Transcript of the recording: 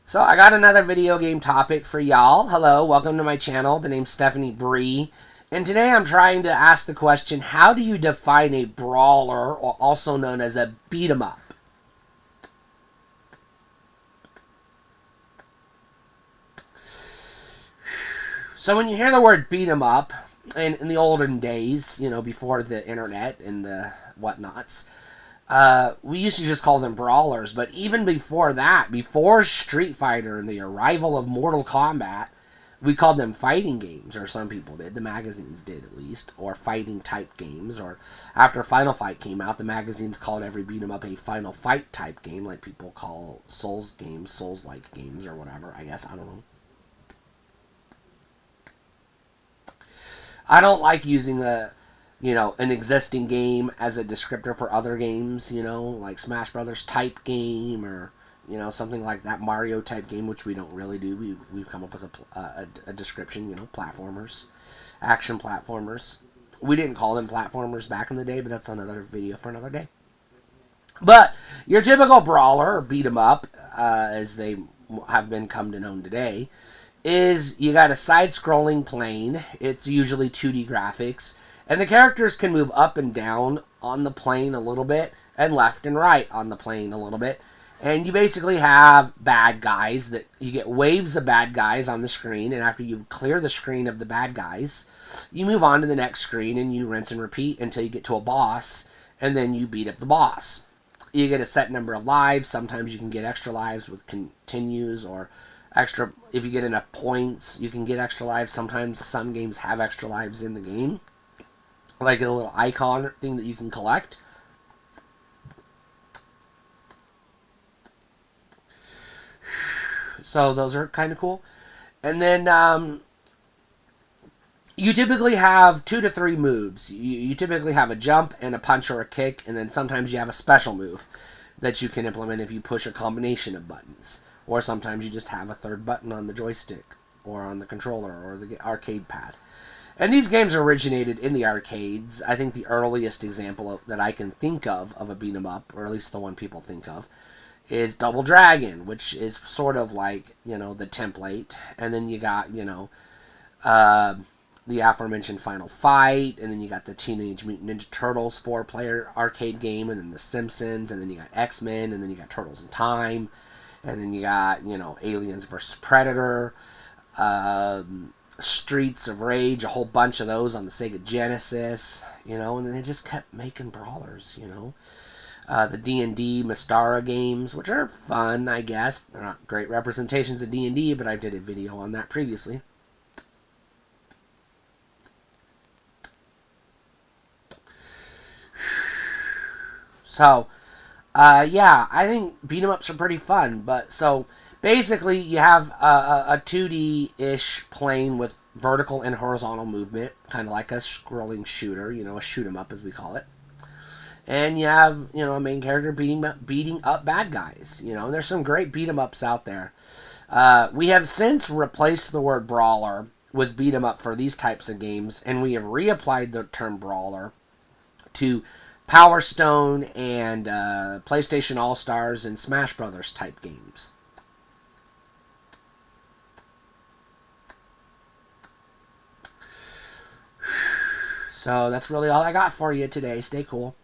So I got another video game topic for y'all. Hello, welcome to my channel. The name's Stephanie Bree. And today I'm trying to ask the question, how do you define a brawler, or also known as a beat 'em up? So when you hear the word beat 'em up, in the olden days, before the internet and the whatnots, we used to just call them brawlers. But even before that, before Street Fighter and the arrival of Mortal Kombat, we called them fighting games, or some people did. The magazines did, at least, or fighting type games. Or after Final Fight came out, the magazines called every beat 'em up a Final Fight type game, like people call Souls games, Souls-like games, or whatever. I guess, I don't know. I don't like using an existing game as a descriptor for other games, like Smash Brothers type game, or something like that, Mario type game, which we don't really do. We've come up with a description, platformers, action platformers. We didn't call them platformers back in the day, but that's another video for another day. But your typical brawler or beat 'em up, as they have been come to known today, is you got a side-scrolling plane. It's usually 2D graphics, and the characters can move up and down on the plane a little bit, and left and right on the plane a little bit. And you basically have bad guys that you get waves of bad guys on the screen, and after you clear the screen of the bad guys, you move on to the next screen and you rinse and repeat until you get to a boss, and then you beat up the boss. You get a set number of lives. Sometimes you can get extra lives with continues, or extra, if you get enough points, you can get extra lives. Sometimes some games have extra lives in the game, like a little icon thing that you can collect. So those are kind of cool. And then you typically have 2 to 3 moves. You typically have a jump and a punch or a kick, and then sometimes you have a special move that you can implement if you push a combination of buttons. Or sometimes you just have a third button on the joystick, or on the controller, or the arcade pad. And these games originated in the arcades. I think the earliest example that I can think of a beat 'em up, or at least the one people think of, is Double Dragon, which is sort of like, the template. And then you got, the aforementioned Final Fight, and then you got the Teenage Mutant Ninja Turtles 4-player arcade game, and then The Simpsons, and then you got X-Men, and then you got Turtles in Time, and then you got, Aliens vs. Predator, Streets of Rage, a whole bunch of those on the Sega Genesis, and then they just kept making brawlers, the D&D Mystara games, which are fun, I guess. They're not great representations of D&D, but I did a video on that previously. So, yeah, I think beat 'em ups are pretty fun. But so basically, you have a 2D-ish plane with vertical and horizontal movement, kind of like a scrolling shooter, a shoot 'em up as we call it. And you have, a main character beating up bad guys, and there's some great beat 'em ups out there. We have since replaced the word brawler with beat 'em up for these types of games, and we have reapplied the term brawler to Power Stone and PlayStation All-Stars and Smash Brothers type games. So that's really all I got for you today. Stay cool.